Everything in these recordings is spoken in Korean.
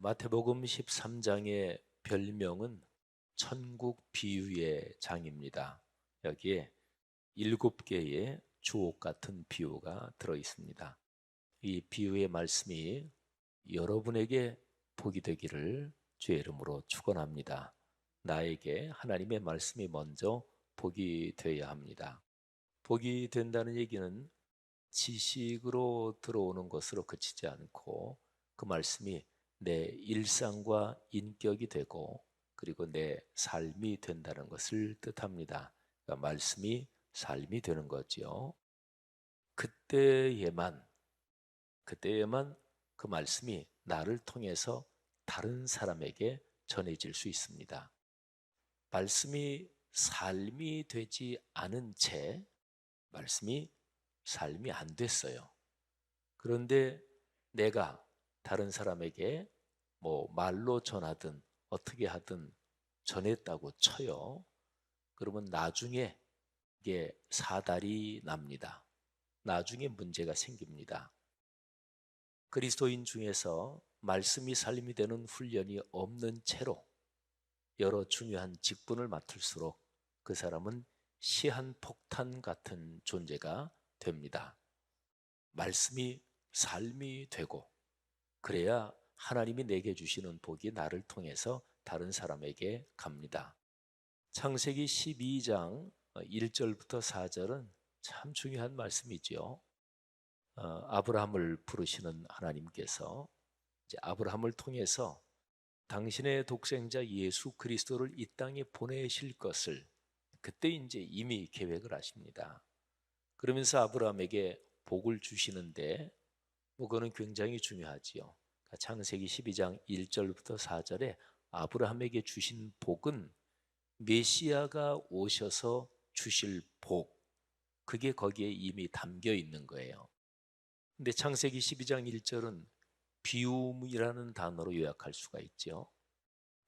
마태복음 13장의 별명은 천국 비유의 장입니다. 여기에 7개의 주옥 같은 비유가 들어 있습니다. 이 비유의 말씀이 여러분에게 복이 되기를 주의 이름으로 축원합니다. 나에게 하나님의 말씀이 먼저 복이 되어야 합니다. 복이 된다는 얘기는 지식으로 들어오는 것으로 그치지 않고 그 말씀이 내 일상과 인격이 되고 그리고 내 삶이 된다는 것을 뜻합니다. 그러니까 말씀이 삶이 되는 거지요. 그때에만 그 말씀이 나를 통해서 다른 사람에게 전해질 수 있습니다. 말씀이 삶이 되지 않은 채 말씀이 삶이 안 됐어요. 그런데 내가 다른 사람에게 말로 전하든 어떻게 하든 전했다고 쳐요. 그러면 나중에 이게 사달이 납니다. 나중에 문제가 생깁니다. 그리스도인 중에서 말씀이 삶이 되는 훈련이 없는 채로 여러 중요한 직분을 맡을수록 그 사람은 시한폭탄 같은 존재가 됩니다. 말씀이 삶이 되고 그래야 하나님이 내게 주시는 복이 나를 통해서 다른 사람에게 갑니다. 창세기 12장 1절부터 4절은 참 중요한 말씀이지요. 아브라함을 부르시는 하나님께서 이제 아브라함을 통해서 당신의 독생자 예수 그리스도를 이 땅에 보내실 것을 그때 이제 이미 계획을 하십니다. 그러면서 아브라함에게 복을 주시는데 그거는 굉장히 중요하지요. 그러니까 창세기 12장 1절부터 4절에 아브라함에게 주신 복은 메시아가 오셔서 주실 복, 그게 거기에 이미 담겨 있는 거예요. 근데 창세기 12장 1절은 비움이라는 단어로 요약할 수가 있죠.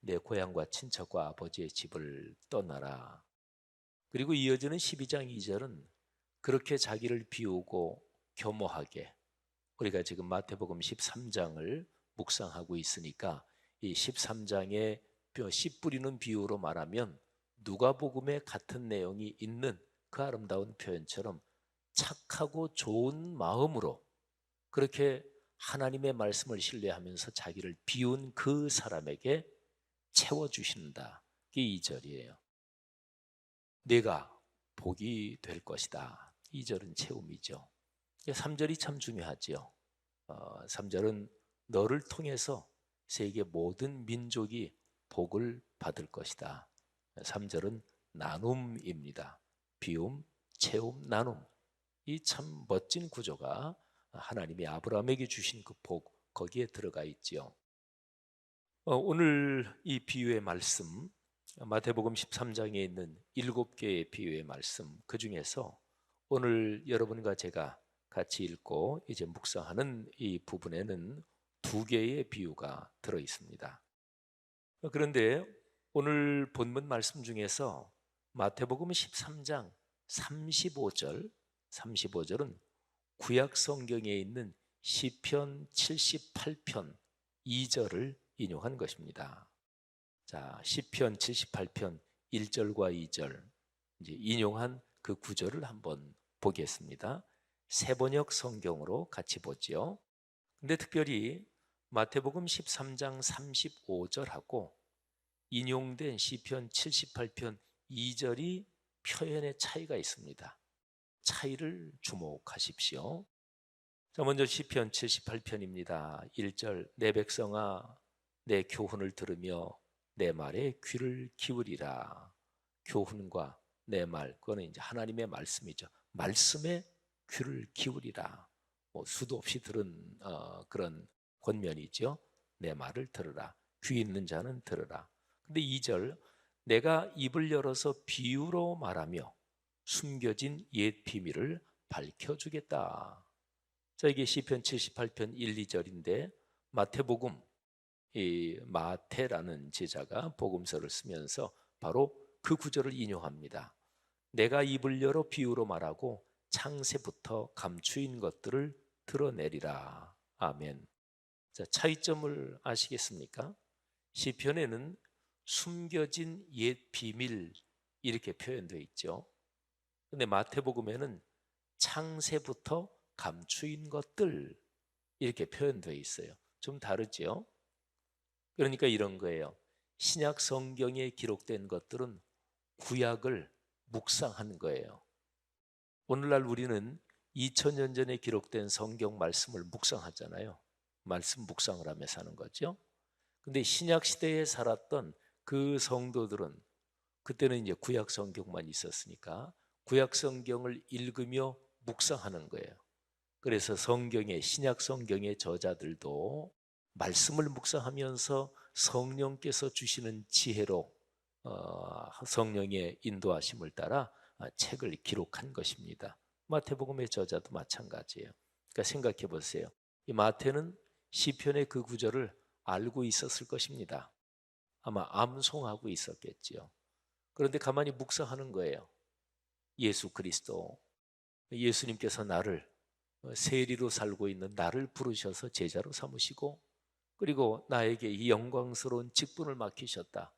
내 고향과 친척과 아버지의 집을 떠나라. 그리고 이어지는 12장 2절은 그렇게 자기를 비우고 겸허하게, 우리가 지금 마태복음 13장을 묵상하고 있으니까 이 13장의 씨 뿌리는 비유로 말하면 누가복음에 같은 내용이 있는 그 아름다운 표현처럼 착하고 좋은 마음으로 그렇게 하나님의 말씀을 신뢰하면서 자기를 비운 그 사람에게 채워주신다. 그게 2절이에요. 내가 복이 될 것이다. 2절은 채움이죠. 3절이 참 중요하지요. 3절은 너를 통해서 세계 모든 민족이 복을 받을 것이다. 3절은 나눔입니다. 비움, 채움, 나눔. 이 참 멋진 구조가 하나님이 아브라함에게 주신 그 복, 거기에 들어가 있지요. 오늘 이 비유의 말씀, 마태복음 13장에 있는 7개의 비유의 말씀, 그 중에서 오늘 여러분과 제가 같이 읽고 이제 묵상하는 이 부분에는 2개의 비유가 들어 있습니다. 그런데 오늘 본문 말씀 중에서 마태복음 13장 35절은 구약 성경에 있는 시편 78편 2절을 인용한 것입니다. 자, 시편 78편 1절과 2절 이제 인용한 그 구절을 한번 보겠습니다. 세번역 성경으로 같이 보지요. 근데 특별히 마태복음 13장 35절하고 인용된 시편 78편 2절이 표현의 차이가 있습니다. 차이를 주목하십시오. 자, 먼저 시편 78편입니다. 1절 내 백성아 내 교훈을 들으며 내 말에 귀를 기울이라. 교훈과 내 말, 그거는 이제 하나님의 말씀이죠. 말씀에 귀를 기울이라. 수도 없이 들은 그런 권면이죠. 내 말을 들으라. 귀 있는 자는 들으라. 근데 2절 내가 입을 열어서 비유로 말하며 숨겨진 옛 비밀을 밝혀주겠다. 자, 이게 시편 78편 1, 2절인데 마태복음, 이 마태라는 제자가 복음서를 쓰면서 바로 그 구절을 인용합니다. 내가 입을 열어 비유로 말하고 창세부터 감추인 것들을 드러내리라. 아멘. 자, 차이점을 아시겠습니까? 시편에는 숨겨진 옛 비밀 이렇게 표현되어 있죠. 근데 마태복음에는 창세부터 감추인 것들 이렇게 표현되어 있어요. 좀 다르죠? 그러니까 이런 거예요. 신약 성경에 기록된 것들은 구약을 묵상하는 거예요. 오늘날 우리는 2000년 전에 기록된 성경 말씀을 묵상하잖아요. 말씀 묵상을 하며 사는 거죠. 근데 신약 시대에 살았던 그 성도들은 그때는 이제 구약 성경만 있었으니까 구약 성경을 읽으며 묵상하는 거예요. 그래서 성경의 신약 성경의 저자들도 말씀을 묵상하면서 성령께서 주시는 지혜로 성령의 인도하심을 따라 책을 기록한 것입니다. 마태복음의 저자도 마찬가지예요. 그러니까 생각해 보세요. 이 마태는 시편의 그 구절을 알고 있었을 것입니다. 아마 암송하고 있었겠지요. 그런데 가만히 묵상하는 거예요. 예수 그리스도, 예수님께서 나를 세리로 살고 있는 나를 부르셔서 제자로 삼으시고 그리고 나에게 이 영광스러운 직분을 맡기셨다.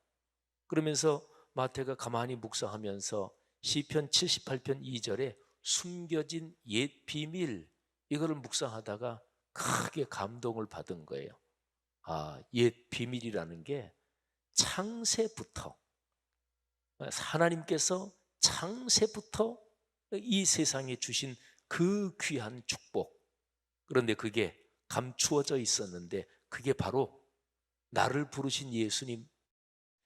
그러면서 마태가 가만히 묵상하면서 시편 78편 2절에 숨겨진 옛 비밀 이거를 묵상하다가 크게 감동을 받은 거예요. 옛 비밀이라는 게 창세부터 하나님께서 창세부터 이 세상에 주신 그 귀한 축복, 그런데 그게 감추어져 있었는데 그게 바로 나를 부르신 예수님,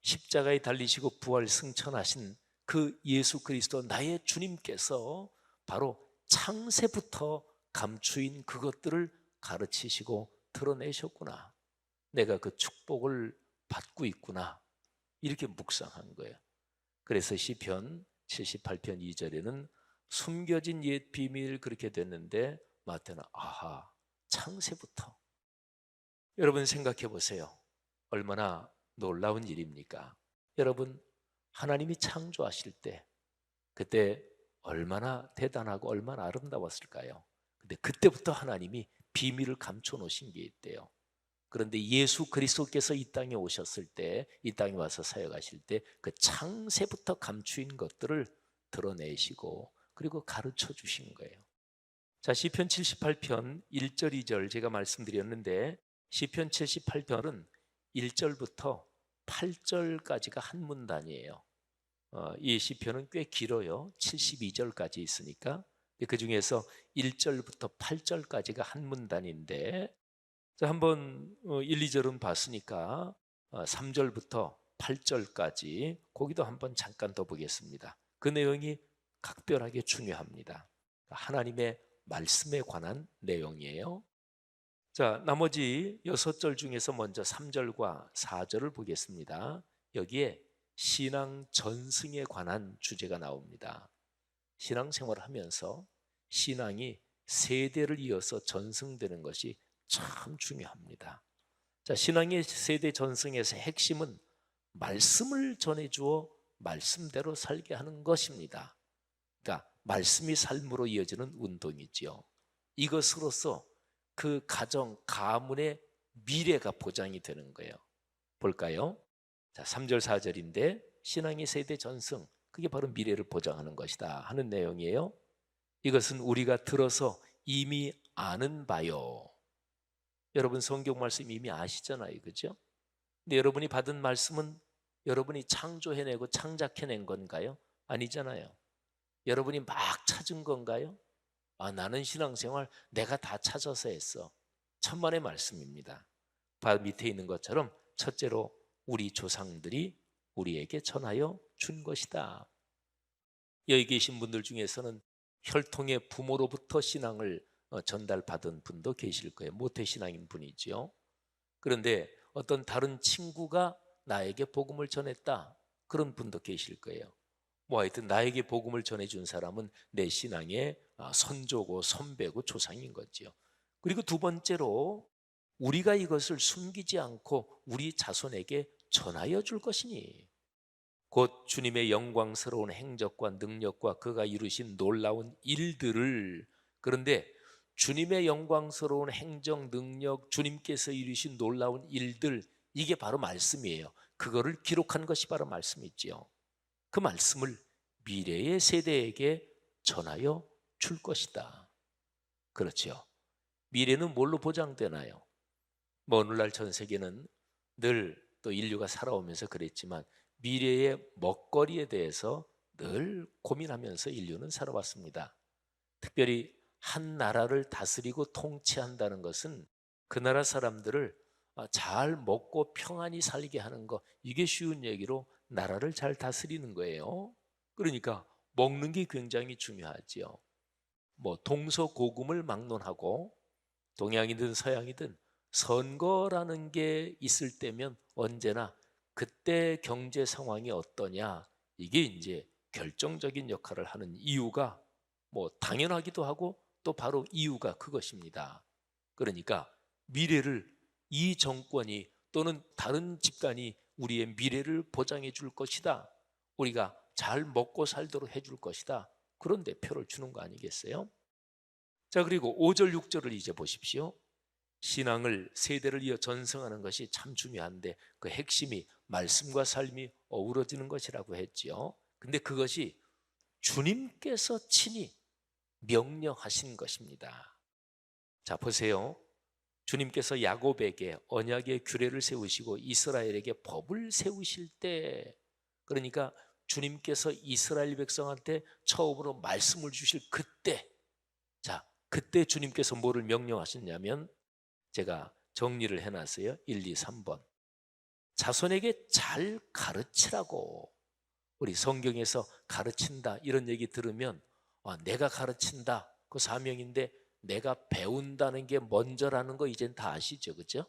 십자가에 달리시고 부활 승천하신 그 예수 그리스도 나의 주님께서 바로 창세부터 감추인 그것들을 가르치시고 드러내셨구나. 내가 그 축복을 받고 있구나. 이렇게 묵상한 거예요. 그래서 시편 78편 2절에는 숨겨진 옛 비밀 그렇게 됐는데 마태는 창세부터. 여러분 생각해 보세요. 얼마나 놀라운 일입니까? 여러분 하나님이 창조하실 때 그때 얼마나 대단하고 얼마나 아름다웠을까요? 근데 그때부터 하나님이 비밀을 감춰 놓으신 게 있대요. 그런데 예수 그리스도께서 이 땅에 오셨을 때, 이 땅에 와서 사역하실 때 그 창세부터 감추인 것들을 드러내시고 그리고 가르쳐 주신 거예요. 자, 시편 78편 1절 2절 제가 말씀드렸는데 시편 78편은 1절부터 8절까지가 한 문단이에요. 이 시편은 꽤 길어요. 72절까지 있으니까. 그 중에서 1절부터 8절까지가 한 문단인데 자, 한번 1, 2절은 봤으니까 3절부터 8절까지 거기도 한번 잠깐 더 보겠습니다. 그 내용이 각별하게 중요합니다. 하나님의 말씀에 관한 내용이에요. 자, 나머지 6절 중에서 먼저 3절과 4절을 보겠습니다. 여기에 신앙 전승에 관한 주제가 나옵니다. 신앙생활을 하면서 신앙이 세대를 이어서 전승되는 것이 참 중요합니다. 자, 신앙의 세대 전승에서 핵심은 말씀을 전해주어 말씀대로 살게 하는 것입니다. 그러니까 말씀이 삶으로 이어지는 운동이지요. 이것으로서 그 가정, 가문의 미래가 보장이 되는 거예요. 볼까요? 자, 3절 4절인데 신앙의 세대 전승, 그게 바로 미래를 보장하는 것이다 하는 내용이에요. 이것은 우리가 들어서 이미 아는 바요. 여러분 성경 말씀 이미 아시잖아요. 그죠? 근데 여러분이 받은 말씀은 여러분이 창조해내고 창작해낸 건가요? 아니잖아요. 여러분이 막 찾은 건가요? 나는 신앙생활 내가 다 찾아서 했어. 천만의 말씀입니다. 바 밑에 있는 것처럼 첫째로 우리 조상들이 우리에게 전하여 준 것이다. 여기 계신 분들 중에서는 혈통의 부모로부터 신앙을 전달받은 분도 계실 거예요. 모태신앙인 분이죠. 그런데 어떤 다른 친구가 나에게 복음을 전했다. 그런 분도 계실 거예요. 하여튼 나에게 복음을 전해준 사람은 내 신앙의 선조고 선배고 조상인 거죠. 그리고 두 번째로 우리가 이것을 숨기지 않고 우리 자손에게 전하여 줄 것이니 곧 주님의 영광스러운 행적과 능력과 그가 이루신 놀라운 일들을, 그런데 주님의 영광스러운 행정 능력, 주님께서 이루신 놀라운 일들, 이게 바로 말씀이에요. 그거를 기록한 것이 바로 말씀이지요. 그 말씀을 미래의 세대에게 전하여 줄 것이다. 그렇죠. 미래는 뭘로 보장되나요? 뭐 오늘날 전 세계는 늘 또 인류가 살아오면서 그랬지만 미래의 먹거리에 대해서 늘 고민하면서 인류는 살아왔습니다. 특별히 한 나라를 다스리고 통치한다는 것은 그 나라 사람들을 잘 먹고 평안히 살게 하는 거, 이게 쉬운 얘기로 나라를 잘 다스리는 거예요. 그러니까 먹는 게 굉장히 중요하지요. 뭐 동서고금을 막론하고 동양이든 서양이든 선거라는 게 있을 때면 언제나 그때 경제 상황이 어떠냐, 이게 이제 결정적인 역할을 하는 이유가 뭐 당연하기도 하고 또 바로 이유가 그것입니다. 그러니까 미래를 이 정권이 또는 다른 집단이 우리의 미래를 보장해 줄 것이다. 우리가 잘 먹고 살도록 해줄 것이다. 그런 대표를 주는 거 아니겠어요? 자, 그리고 5절 6절을 이제 보십시오. 신앙을 세대를 이어 전승하는 것이 참 중요한데 그 핵심이 말씀과 삶이 어우러지는 것이라고 했지요. 근데 그것이 주님께서 친히 명령하신 것입니다. 자, 보세요. 주님께서 야곱에게 언약의 규례를 세우시고 이스라엘에게 법을 세우실 때, 그러니까 주님께서 이스라엘 백성한테 처음으로 말씀을 주실 그때, 자, 그때 주님께서 뭐를 명령하셨냐면 제가 정리를 해놨어요. 1, 2, 3번. 자손에게 잘 가르치라고. 우리 성경에서 가르친다 이런 얘기 들으면 내가 가르친다 그 사명인데 내가 배운다는 게 먼저라는 거 이젠 다 아시죠, 그죠?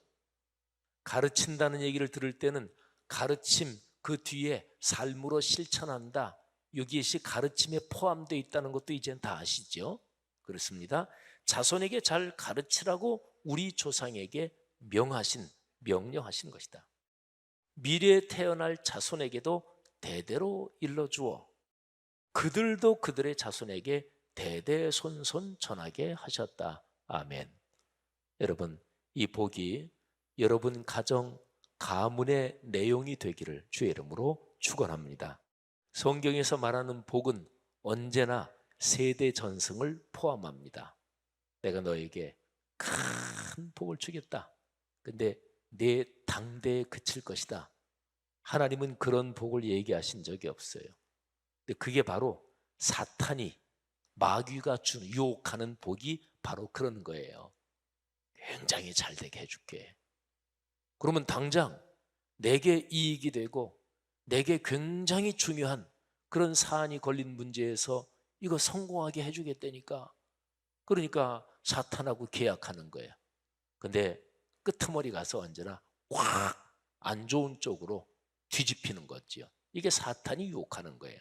가르친다는 얘기를 들을 때는 가르침 그 뒤에 삶으로 실천한다, 이것이 가르침에 포함되어 있다는 것도 이젠 다 아시죠? 그렇습니다. 자손에게 잘 가르치라고 우리 조상에게 명령하신 것이다. 미래에 태어날 자손에게도 대대로 일러주어 그들도 그들의 자손에게 대대손손 전하게 하셨다. 아멘. 여러분, 이 복이 여러분 가정 가문의 내용이 되기를 주의 이름으로 축원합니다. 성경에서 말하는 복은 언제나 세대 전승을 포함합니다. 내가 너에게 큰 복을 주겠다. 근데 내 당대에 그칠 것이다. 하나님은 그런 복을 얘기하신 적이 없어요. 근데 그게 바로 사탄이, 마귀가 유혹하는 복이 바로 그런 거예요. 굉장히 잘 되게 해줄게. 그러면 당장 내게 이익이 되고 내게 굉장히 중요한 그런 사안이 걸린 문제에서 이거 성공하게 해주겠다니까. 그러니까 사탄하고 계약하는 거예요. 근데 끄트머리 가서 언제나 확 안 좋은 쪽으로 뒤집히는 거지요. 이게 사탄이 유혹하는 거예요.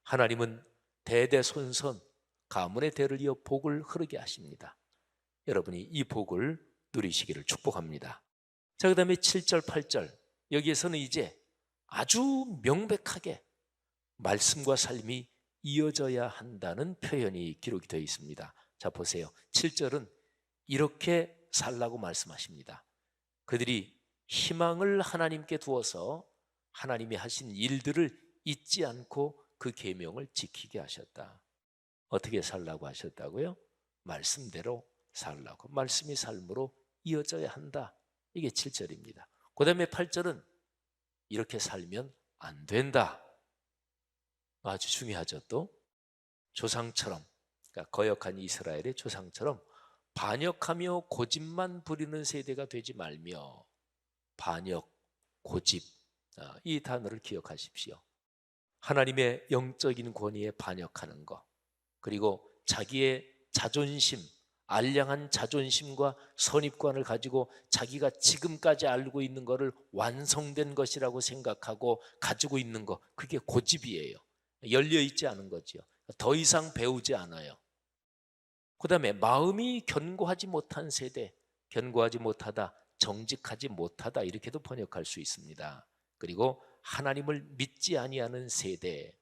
하나님은 대대손손 가문의 대를 이어 복을 흐르게 하십니다. 여러분이 이 복을 누리시기를 축복합니다. 자, 그 다음에 7절 8절 여기에서는 이제 아주 명백하게 말씀과 삶이 이어져야 한다는 표현이 기록이 되어 있습니다. 자, 보세요. 7절은 이렇게 살라고 말씀하십니다. 그들이 희망을 하나님께 두어서 하나님이 하신 일들을 잊지 않고 그 계명을 지키게 하셨다. 어떻게 살라고 하셨다고요? 말씀대로 살라고. 말씀이 삶으로 이어져야 한다. 이게 7절입니다. 그 다음에 8절은 이렇게 살면 안 된다. 아주 중요하죠. 또 조상처럼, 그러니까 거역한 이스라엘의 조상처럼 반역하며 고집만 부리는 세대가 되지 말며, 반역, 고집, 이 단어를 기억하십시오. 하나님의 영적인 권위에 반역하는 것, 그리고 자기의 자존심, 알량한 자존심과 선입관을 가지고 자기가 지금까지 알고 있는 것을 완성된 것이라고 생각하고 가지고 있는 것, 그게 고집이에요. 열려있지 않은 거지요. 더 이상 배우지 않아요. 그 다음에 마음이 견고하지 못한 세대, 견고하지 못하다, 정직하지 못하다 이렇게도 번역할 수 있습니다. 그리고 하나님을 믿지 아니하는 세대,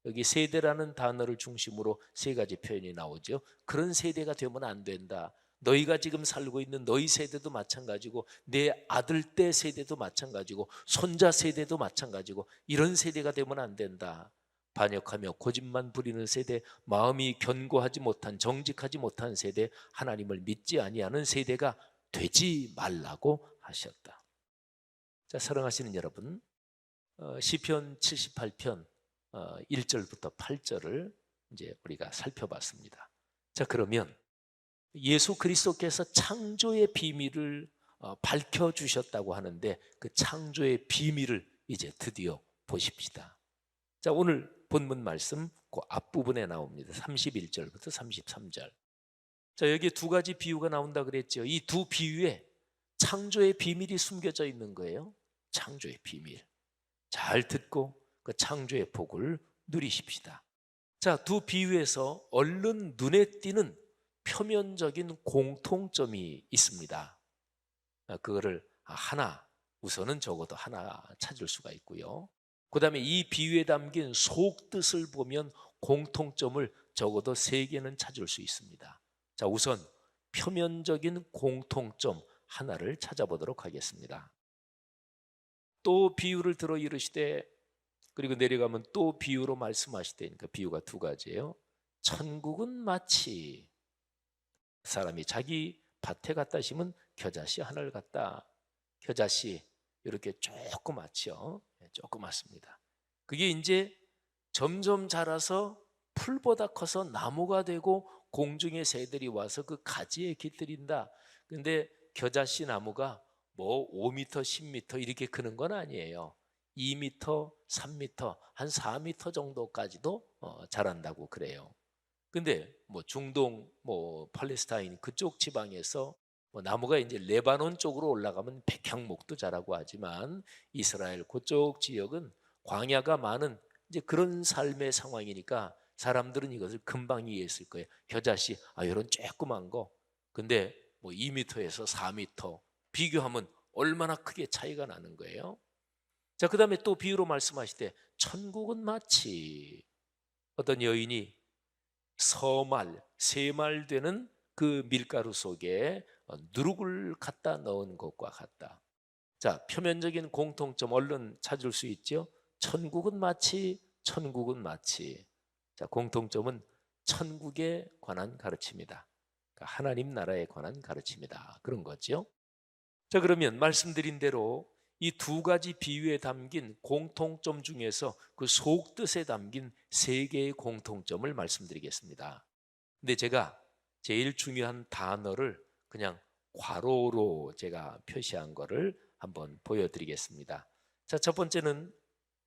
여기 세대라는 단어를 중심으로 세 가지 표현이 나오죠. 그런 세대가 되면 안 된다. 너희가 지금 살고 있는 너희 세대도 마찬가지고 내 아들 때 세대도 마찬가지고 손자 세대도 마찬가지고 이런 세대가 되면 안 된다. 반역하며 고집만 부리는 세대, 마음이 견고하지 못한 정직하지 못한 세대, 하나님을 믿지 아니하는 세대가 되지 말라고 하셨다. 자, 사랑하시는 여러분, 시편 78편 1절부터 8절을 이제 우리가 살펴봤습니다. 자, 그러면 예수 그리스도께서 창조의 비밀을 밝혀주셨다고 하는데 그 창조의 비밀을 이제 드디어 보십시다. 자, 오늘 본문 말씀 그 앞부분에 나옵니다. 31절부터 33절. 자, 여기 두 가지 비유가 나온다 그랬죠. 이 두 비유에 창조의 비밀이 숨겨져 있는 거예요. 창조의 비밀. 잘 듣고 그 창조의 복을 누리십시다. 자, 두 비유에서 얼른 눈에 띄는 표면적인 공통점이 있습니다. 그거를 하나, 우선은 적어도 하나 찾을 수가 있고요. 그 다음에 이 비유에 담긴 속뜻을 보면 공통점을 적어도 3개는 찾을 수 있습니다. 자, 우선 표면적인 공통점 하나를 찾아보도록 하겠습니다. 또 비유를 들어 이르시되, 그리고 내려가면 또 비유로 말씀하시되니까 비유가 두 가지예요. 천국은 마치 사람이 자기 밭에 갖다 심은 겨자씨 하나를 갖다, 겨자씨 이렇게 조그맣죠. 조그맣습니다. 그게 이제 점점 자라서 풀보다 커서 나무가 되고 공중의 새들이 와서 그 가지에 깃들인다. 근데 겨자씨 나무가 뭐 5m, 10m 이렇게 크는 건 아니에요. 2m, 3m, 한 4m 정도까지도 자란다고 그래요. 근데 뭐 중동, 뭐 팔레스타인 그쪽 지방에서 뭐 나무가 이제 레바논 쪽으로 올라가면 백향목도 자라고 하지만 이스라엘 그쪽 지역은 광야가 많은 이제 그런 삶의 상황이니까 사람들은 이것을 금방 이해했을 거예요. 겨자씨, 이런 조그만 거. 근데 뭐 2m에서 4m 비교하면 얼마나 크게 차이가 나는 거예요. 자, 그 다음에 또 비유로 말씀하시되 천국은 마치 어떤 여인이 서말, 세말 되는 그 밀가루 속에 누룩을 갖다 넣은 것과 같다. 자, 표면적인 공통점 얼른 찾을 수 있죠. 천국은 마치, 천국은 마치. 자, 공통점은 천국에 관한 가르침이다. 그러니까 하나님 나라에 관한 가르침이다. 그런 거죠. 자, 그러면 말씀드린 대로 이 두 가지 비유에 담긴 공통점 중에서 그 속뜻에 담긴 3개의 공통점을 말씀드리겠습니다. 근데 제가 제일 중요한 단어를 그냥 괄호로 제가 표시한 거를 한번 보여드리겠습니다. 자, 첫 번째는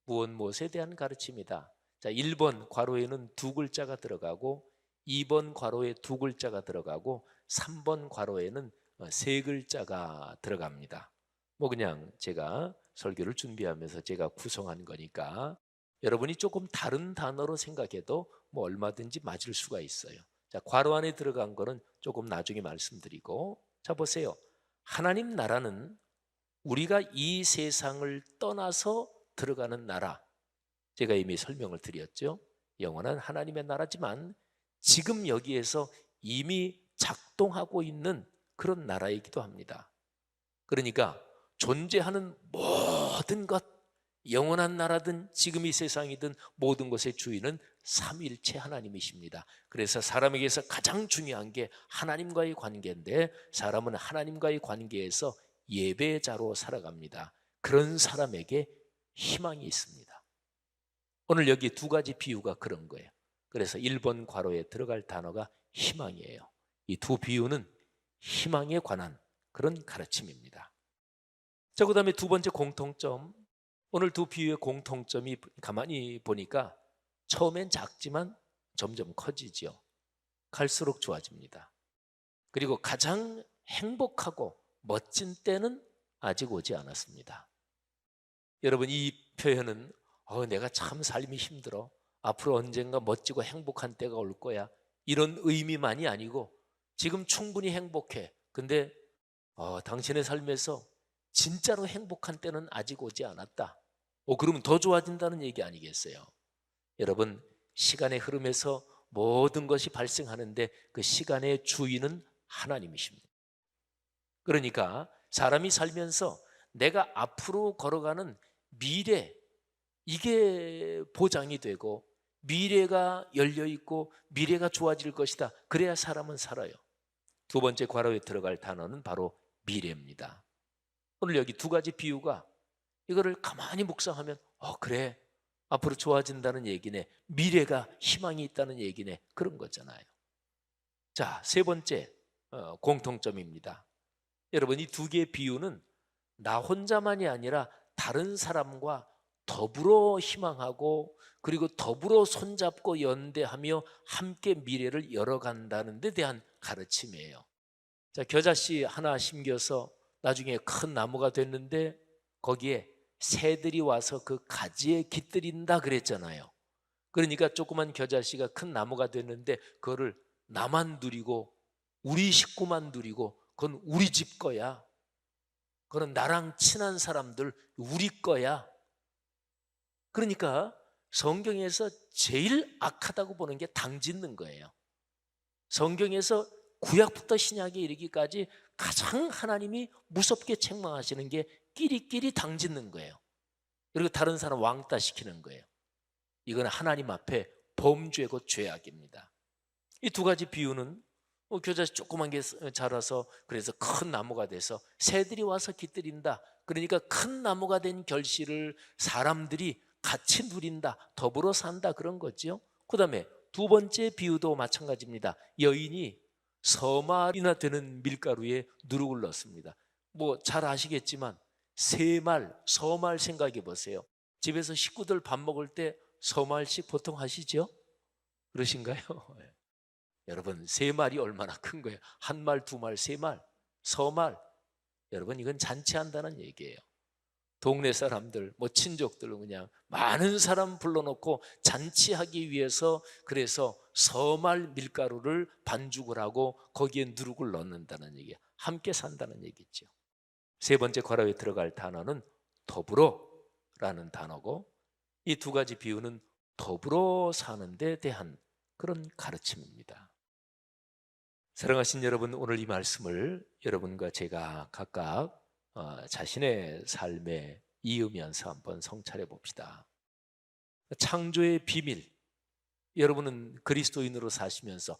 무엇에 대한 가르침이다. 자, 1번 괄호에는 2글자가 들어가고 2번 괄호에 2글자가 들어가고 3번 괄호에는 3글자가 들어갑니다. 뭐 그냥 제가 설교를 준비하면서 제가 구성한 거니까 여러분이 조금 다른 단어로 생각해도 뭐 얼마든지 맞을 수가 있어요. 자, 괄호 안에 들어간 거는 조금 나중에 말씀드리고, 자, 보세요. 하나님 나라는 우리가 이 세상을 떠나서 들어가는 나라. 제가 이미 설명을 드렸죠. 영원한 하나님의 나라지만 지금 여기에서 이미 작동하고 있는 그런 나라이기도 합니다. 그러니까 존재하는 모든 것, 영원한 나라든 지금 이 세상이든 모든 것의 주인은 삼위일체 하나님이십니다. 그래서 사람에게서 가장 중요한 게 하나님과의 관계인데 사람은 하나님과의 관계에서 예배자로 살아갑니다. 그런 사람에게 희망이 있습니다. 오늘 여기 두 가지 비유가 그런 거예요. 그래서 1번 괄호에 들어갈 단어가 희망이에요. 이 두 비유는 희망에 관한 그런 가르침입니다. 자, 그 다음에 두 번째 공통점. 오늘 두 비유의 공통점이 가만히 보니까 처음엔 작지만 점점 커지죠. 갈수록 좋아집니다. 그리고 가장 행복하고 멋진 때는 아직 오지 않았습니다. 여러분, 이 표현은 내가 참 삶이 힘들어, 앞으로 언젠가 멋지고 행복한 때가 올 거야, 이런 의미만이 아니고 지금 충분히 행복해. 근데 당신의 삶에서 진짜로 행복한 때는 아직 오지 않았다. 그러면 더 좋아진다는 얘기 아니겠어요? 여러분, 시간의 흐름에서 모든 것이 발생하는데 그 시간의 주인은 하나님이십니다. 그러니까 사람이 살면서 내가 앞으로 걸어가는 미래, 이게 보장이 되고 미래가 열려 있고 미래가 좋아질 것이다. 그래야 사람은 살아요. 두 번째 괄호에 들어갈 단어는 바로 미래입니다. 오늘 여기 두 가지 비유가 이거를 가만히 묵상하면 그래, 앞으로 좋아진다는 얘기네, 미래가 희망이 있다는 얘기네, 그런 거잖아요. 자, 세 번째 공통점입니다. 여러분, 이 두 개의 비유는 나 혼자만이 아니라 다른 사람과 더불어 희망하고 그리고 더불어 손잡고 연대하며 함께 미래를 열어간다는 데 대한 가르침이에요. 자, 겨자씨 하나 심겨서 나중에 큰 나무가 됐는데 거기에 새들이 와서 그 가지에 깃들인다 그랬잖아요. 그러니까 조그만 겨자씨가 큰 나무가 됐는데 그거를 나만 누리고 우리 식구만 누리고 그건 우리 집 거야. 그건 나랑 친한 사람들 우리 거야. 그러니까 성경에서 제일 악하다고 보는 게 당 짓는 거예요. 성경에서 구약부터 신약에 이르기까지 가장 하나님이 무섭게 책망하시는 게 끼리끼리 당 짓는 거예요. 그리고 다른 사람 왕따 시키는 거예요. 이건 하나님 앞에 범죄고 죄악입니다. 이 두 가지 비유는 겨자씨 조그만 게 자라서 그래서 큰 나무가 돼서 새들이 와서 깃들인다. 그러니까 큰 나무가 된 결실을 사람들이 같이 누린다, 더불어 산다, 그런 거죠. 그 다음에 두 번째 비유도 마찬가지입니다. 여인이 서말이나 되는 밀가루에 누룩을 넣습니다. 뭐 잘 아시겠지만 세말, 서말 생각해 보세요. 집에서 식구들 밥 먹을 때 서말씩 보통 하시죠? 그러신가요? 여러분, 세 말이 얼마나 큰 거예요? 한 말, 두 말, 세 말, 서말. 여러분, 이건 잔치한다는 얘기예요. 동네 사람들, 뭐 친족들 그냥 많은 사람 불러놓고 잔치하기 위해서 그래서 서말 밀가루를 반죽을 하고 거기에 누룩을 넣는다는 얘기예요. 함께 산다는 얘기죠. 세 번째 괄호에 들어갈 단어는 더불어라는 단어고 이 두 가지 비유는 더불어 사는 데 대한 그런 가르침입니다. 사랑하신 여러분, 오늘 이 말씀을 여러분과 제가 각각 자신의 삶에 이으면서 한번 성찰해 봅시다. 창조의 비밀, 여러분은 그리스도인으로 사시면서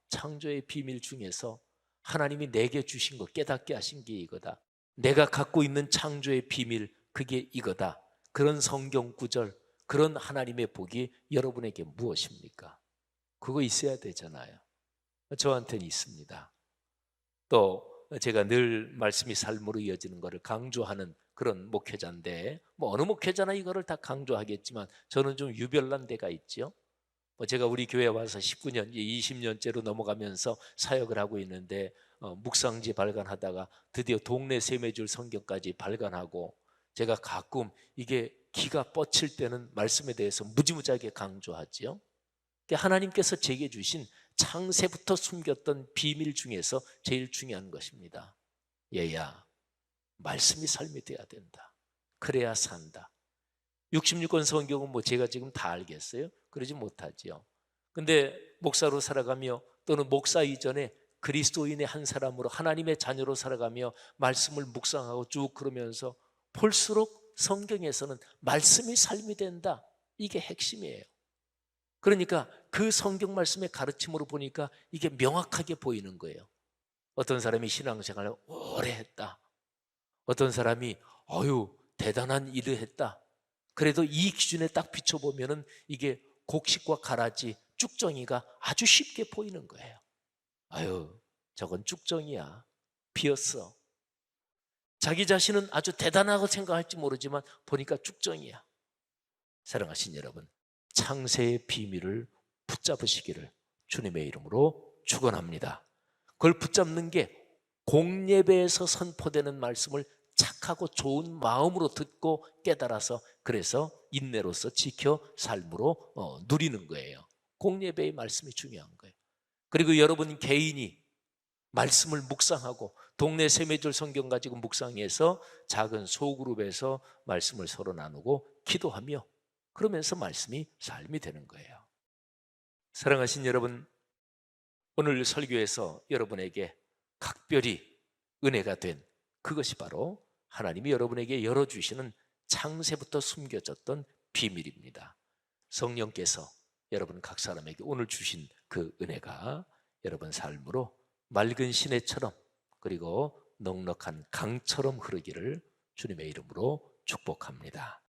창조의 비밀 중에서 하나님이 내게 주신 것, 깨닫게 하신 게 이거다, 내가 갖고 있는 창조의 비밀, 그게 이거다, 그런 성경 구절, 그런 하나님의 복이 여러분에게 무엇입니까? 그거 있어야 되잖아요. 저한테는 있습니다. 또 제가 늘 말씀이 삶으로 이어지는 것을 강조하는 그런 목회자인데 뭐 어느 목회자나 이거를 다 강조하겠지만 저는 좀 유별난 데가 있죠. 제가 우리 교회 와서 19년, 20년째로 넘어가면서 사역을 하고 있는데 묵상지 발간하다가 드디어 동네 세매줄 성경까지 발간하고 제가 가끔 이게 기가 뻗칠 때는 말씀에 대해서 무지무지하게 강조하죠. 하나님께서 제게 주신 창세부터 숨겼던 비밀 중에서 제일 중요한 것입니다. 얘야, 말씀이 삶이 돼야 된다. 그래야 산다. 66권 성경은 뭐 제가 지금 다 알겠어요? 그러지 못하지요. 근데 목사로 살아가며 또는 목사 이전에 그리스도인의 한 사람으로 하나님의 자녀로 살아가며 말씀을 묵상하고 쭉 그러면서 볼수록 성경에서는 말씀이 삶이 된다. 이게 핵심이에요. 그러니까 그 성경 말씀의 가르침으로 보니까 이게 명확하게 보이는 거예요. 어떤 사람이 신앙생활을 오래 했다. 어떤 사람이 대단한 일을 했다. 그래도 이 기준에 딱 비춰보면은 이게 곡식과 가라지, 쭉정이가 아주 쉽게 보이는 거예요. 저건 쭉정이야. 비었어. 자기 자신은 아주 대단하고 생각할지 모르지만 보니까 쭉정이야. 사랑하신 여러분, 창세의 비밀을 붙잡으시기를 주님의 이름으로 축원합니다. 그걸 붙잡는 게 공예배에서 선포되는 말씀을 착하고 좋은 마음으로 듣고 깨달아서 그래서 인내로서 지켜 삶으로 누리는 거예요. 공예배의 말씀이 중요한 거예요. 그리고 여러분 개인이 말씀을 묵상하고 동네 세매줄 성경 가지고 묵상해서 작은 소그룹에서 말씀을 서로 나누고 기도하며 그러면서 말씀이 삶이 되는 거예요. 사랑하신 여러분, 오늘 설교에서 여러분에게 각별히 은혜가 된 그것이 바로 하나님이 여러분에게 열어주시는 창세부터 숨겨졌던 비밀입니다. 성령께서 여러분 각 사람에게 오늘 주신 그 은혜가 여러분 삶으로 맑은 시내처럼 그리고 넉넉한 강처럼 흐르기를 주님의 이름으로 축복합니다.